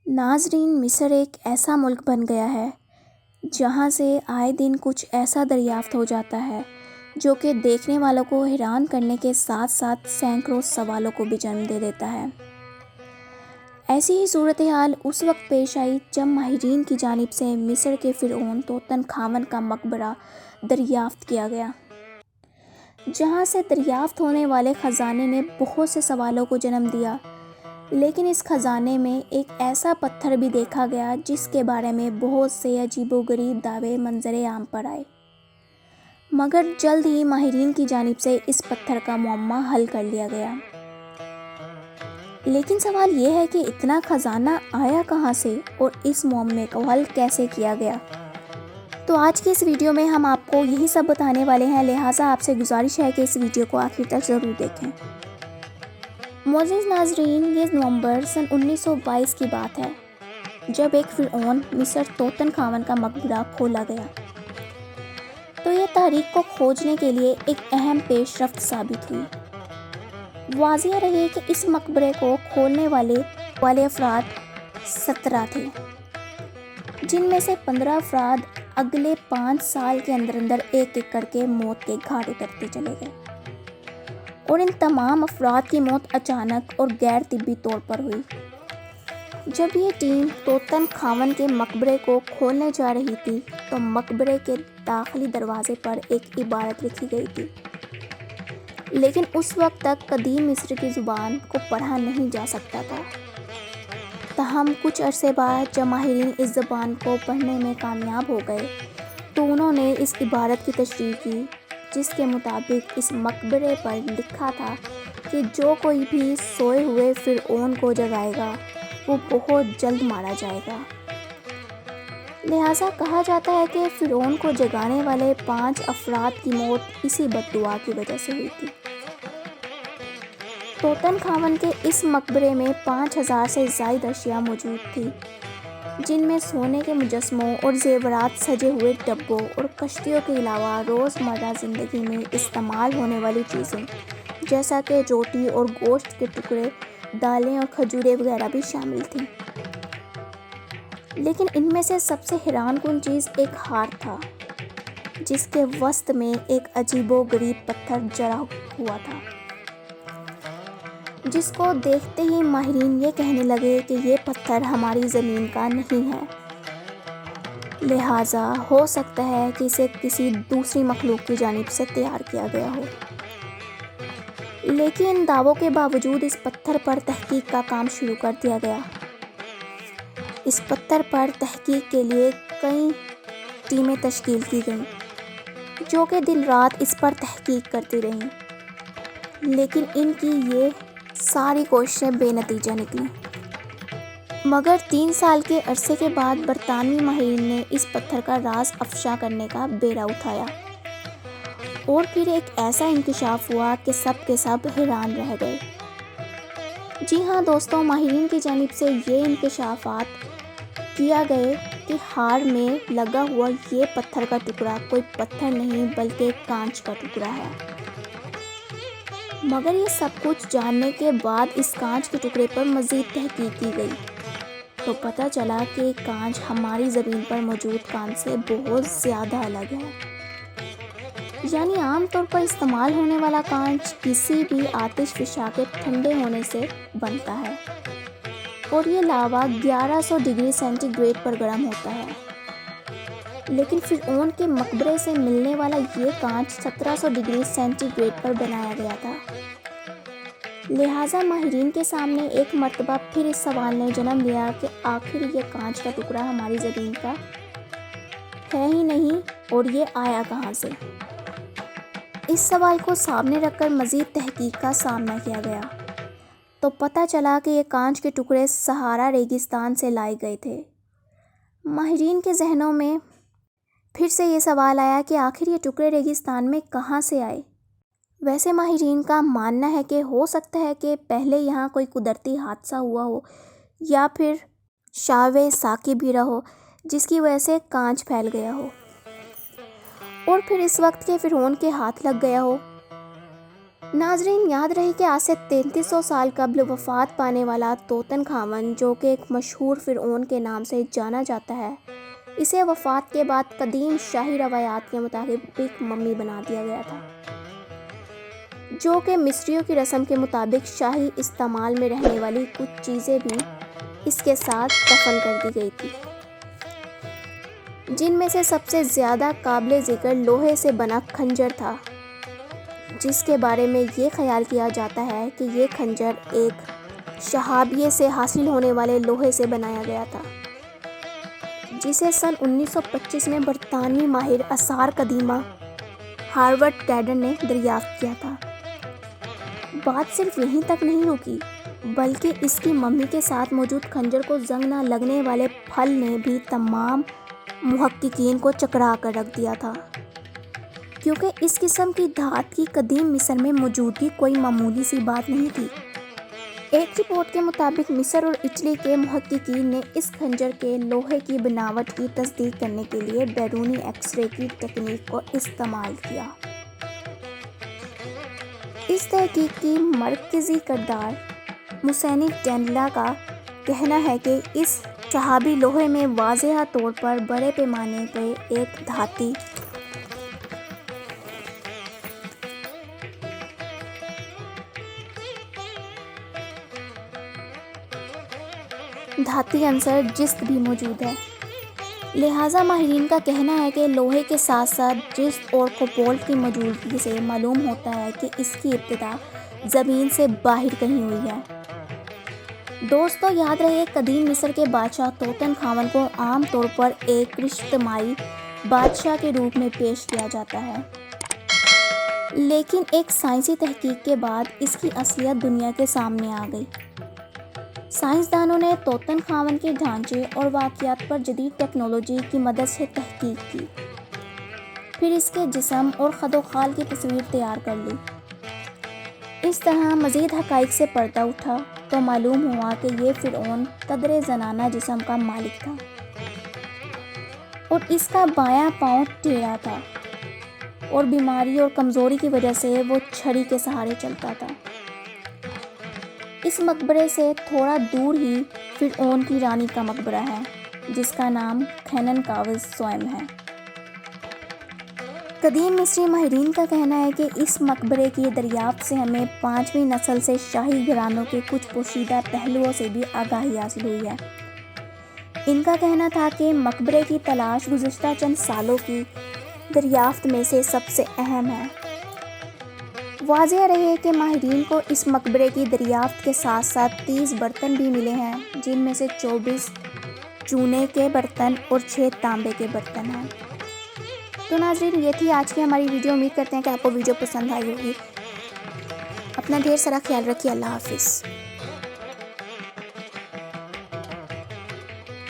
ناظرین، مصر ایک ایسا ملک بن گیا ہے جہاں سے آئے دن کچھ ایسا دریافت ہو جاتا ہے جو کہ دیکھنے والوں کو حیران کرنے کے ساتھ ساتھ سینکڑوں سوالوں کو بھی جنم دے دیتا ہے۔ ایسی ہی صورتحال اس وقت پیش آئی جب ماہرین کی جانب سے مصر کے فرعون توتن خامن کا مقبرہ دریافت کیا گیا، جہاں سے دریافت ہونے والے خزانے نے بہت سے سوالوں کو جنم دیا۔ لیکن اس خزانے میں ایک ایسا پتھر بھی دیکھا گیا جس کے بارے میں بہت سے عجیب و غریب دعوے منظر عام پر آئے، مگر جلد ہی ماہرین کی جانب سے اس پتھر کا معمہ حل کر لیا گیا۔ لیکن سوال یہ ہے کہ اتنا خزانہ آیا کہاں سے اور اس معمے کو حل کیسے کیا گیا؟ تو آج کی اس ویڈیو میں ہم آپ کو یہی سب بتانے والے ہیں، لہٰذا آپ سے گزارش ہے کہ اس ویڈیو کو آخر تک ضرور دیکھیں۔ معزز ناظرین، یہ نومبر سن 1922 کی بات ہے جب ایک فرعون مصر توتن خامن کا مقبرہ کھولا گیا، تو یہ تاریخ کو کھوجنے کے لیے ایک اہم پیش رفت ثابت ہوئی۔ واضح رہے کہ اس مقبرے کو کھولنے والے افراد 17 تھے، جن میں سے 15 افراد اگلے 5 سال کے اندر ایک ایک کر کے موت کے گھاٹ اترتے چلے گئے، اور ان تمام افراد کی موت اچانک اور غیر طبی طور پر ہوئی۔ جب یہ ٹیم توتن خامن کے مقبرے کو کھولنے جا رہی تھی تو مقبرے کے داخلی دروازے پر ایک عبارت لکھی گئی تھی، لیکن اس وقت تک قدیم مصر کی زبان کو پڑھا نہیں جا سکتا تھا۔ تاہم کچھ عرصے بعد جب ماہرین اس زبان کو پڑھنے میں کامیاب ہو گئے تو انہوں نے اس عبارت کی تشریح کی، جس کے مطابق اس مقبرے پر لکھا تھا کہ جو کوئی بھی سوئے ہوئے فرعون کو جگائے گا وہ بہت جلد مارا جائے گا۔ لہٰذا کہا جاتا ہے کہ فرعون کو جگانے والے 5 افراد کی موت اسی بد دعا کی وجہ سے ہوئی تھی۔ توتن خامن کے اس مقبرے میں 5000 سے زائد اشیاء موجود تھی، جن میں سونے کے مجسموں اور زیورات سجے ہوئے ڈبوں اور کشتیوں کے علاوہ روزمرہ زندگی میں استعمال ہونے والی چیزیں جیسا کہ روٹی اور گوشت کے ٹکڑے، دالیں اور کھجوریں وغیرہ بھی شامل تھیں۔ لیکن ان میں سے سب سے حیران کن چیز ایک ہار تھا، جس کے وسط میں ایک عجیب و غریب پتھر جڑا ہوا تھا، جس کو دیکھتے ہی ماہرین یہ کہنے لگے کہ یہ پتھر ہماری زمین کا نہیں ہے، لہٰذا ہو سکتا ہے کہ اسے کسی دوسری مخلوق کی جانب سے تیار کیا گیا ہو۔ لیکن ان دعووں کے باوجود اس پتھر پر تحقیق کا کام شروع کر دیا گیا۔ اس پتھر پر تحقیق کے لیے کئی ٹیمیں تشکیل کی گئیں جو کہ دن رات اس پر تحقیق کرتی رہیں، لیکن ان کی یہ ساری کوششیں بے نتیجہ نکلیں۔ مگر 3 سال کے عرصے کے بعد برطانوی ماہرین نے اس پتھر کا راز افشا کرنے کا بیڑا اٹھایا، اور پھر ایک ایسا انکشاف ہوا کہ سب کے سب حیران رہ گئے۔ جی ہاں دوستوں، ماہرین کی جانب سے یہ انکشافات کیا گئے کہ ہار میں لگا ہوا یہ پتھر کا ٹکڑا کوئی پتھر نہیں بلکہ کانچ کا ٹکڑا ہے۔ مگر یہ سب کچھ جاننے کے بعد اس کانچ کے ٹکڑے پر مزید تحقیق کی گئی تو پتہ چلا کہ کانچ ہماری زمین پر موجود کانچ سے بہت زیادہ الگ ہے۔ یعنی عام طور پر استعمال ہونے والا کانچ کسی بھی آتش فشاں کے ٹھنڈے ہونے سے بنتا ہے، اور یہ لاوا 1100 ڈگری سینٹی گریڈ پر گرم ہوتا ہے، لیکن فرعون کے مقبرے سے ملنے والا یہ کانچ 1700 ڈگری سینٹی گریڈ پر بنایا گیا تھا۔ لہٰذا ماہرین کے سامنے ایک مرتبہ پھر اس سوال نے جنم لیا کہ آخر یہ کانچ کا ٹکڑا ہماری زمین کا ہے ہی نہیں، اور یہ آیا کہاں سے؟ اس سوال کو سامنے رکھ کر مزید تحقیق کا سامنا کیا گیا تو پتہ چلا کہ یہ کانچ کے ٹکڑے صحارا ریگستان سے لائے گئے تھے۔ ماہرین کے ذہنوں میں پھر سے یہ سوال آیا کہ آخر یہ ٹکڑے ریگستان میں کہاں سے آئے؟ ویسے ماہرین کا ماننا ہے کہ ہو سکتا ہے کہ پہلے یہاں کوئی قدرتی حادثہ ہوا ہو، یا پھر شعاع ثاقب گرا ہو جس کی وجہ سے کانچ پھیل گیا ہو، اور پھر اس وقت کے فرعون کے ہاتھ لگ گیا ہو۔ ناظرین، یاد رہے کہ آج سے 3300 سال قبل وفات پانے والا توتن خامن، جو کہ ایک مشہور فرعون کے نام سے جانا جاتا ہے، اسے وفات کے بعد قدیم شاہی روایات کے مطابق ایک ممی بنا دیا گیا تھا، جو کہ مصریوں کی رسم کے مطابق شاہی استعمال میں رہنے والی کچھ چیزیں بھی اس کے ساتھ دفن کر دی گئی تھی، جن میں سے سب سے زیادہ قابل ذکر لوہے سے بنا خنجر تھا، جس کے بارے میں یہ خیال کیا جاتا ہے کہ یہ خنجر ایک شہابیے سے حاصل ہونے والے لوہے سے بنایا گیا تھا، جسے سن 1925 میں برطانوی ماہر آثار قدیمہ ہارورڈ گارڈنر نے دریافت کیا تھا۔ بات صرف یہیں تک نہیں رکی، بلکہ اس کی ممی کے ساتھ موجود خنجر کو زنگ نہ لگنے والے پھل نے بھی تمام محققین کو چکرا کر رکھ دیا تھا، کیونکہ اس قسم کی دھات کی قدیم مصر میں موجودگی کوئی معمولی سی بات نہیں تھی۔ ایک رپورٹ کے مطابق مصر اور اٹلی کے محققین نے اس خنجر کے لوہے کی بناوٹ کی تصدیق کرنے کے لیے بیرونی ایکس رے کی تکنیک کو استعمال کیا۔ اس تحقیق کی مرکزی کردار موسینی ڈینلا کا کہنا ہے کہ اس شہابی لوہے میں واضح طور پر بڑے پیمانے پہ ایک دھاتی عنصر جست بھی موجود ہے۔ لہٰذا ماہرین کا کہنا ہے کہ لوہے کے ساتھ ساتھ جست اور کوبالٹ کی موجودگی سے معلوم ہوتا ہے کہ اس کی ابتدا زمین سے باہر کہیں ہوئی ہے۔ دوستو، یاد رہے قدیم مصر کے بادشاہ توتن خامن کو عام طور پر ایک رشتمائی بادشاہ کے روپ میں پیش کیا جاتا ہے، لیکن ایک سائنسی تحقیق کے بعد اس کی اصلیت دنیا کے سامنے آ گئی۔ سائنسدانوں نے توتن خامن کے ڈھانچے اور واقعات پر جدید ٹیکنالوجی کی مدد سے تحقیق کی، پھر اس کے جسم اور خد و خال کی تصویر تیار کر لی۔ اس طرح مزید حقائق سے پردہ اٹھا تو معلوم ہوا کہ یہ فرعون قدرے زنانہ جسم کا مالک تھا اور اس کا بایاں پاؤں ٹیڑھا تھا اور بیماری اور کمزوری کی وجہ سے وہ چھڑی کے سہارے چلتا تھا۔ اس مقبرے سے تھوڑا دور ہی فرعون کی رانی کا مقبرہ ہے، جس کا نام خینن کاوز سوئم ہے۔ قدیم مصری ماہرین کا کہنا ہے کہ اس مقبرے کی دریافت سے ہمیں 5ویں نسل سے شاہی گھرانوں کے کچھ پوشیدہ پہلوؤں سے بھی آگاہی حاصل ہوئی ہے۔ ان کا کہنا تھا کہ مقبرے کی تلاش گزشتہ چند سالوں کی دریافت میں سے سب سے اہم ہے۔ واضح رہے کہ ماہرین کو اس مقبرے کی دریافت کے ساتھ ساتھ 30 برتن بھی ملے ہیں، جن میں سے 24 چونے کے برتن اور 6 تانبے کے برتن ہیں۔ تو ناظرین، یہ تھی آج کی ہماری ویڈیو۔ امید کرتے ہیں کہ آپ کو ویڈیو پسند آئی ہوگی۔ اپنا ڈھیر سارا خیال رکھیے۔ اللہ حافظ۔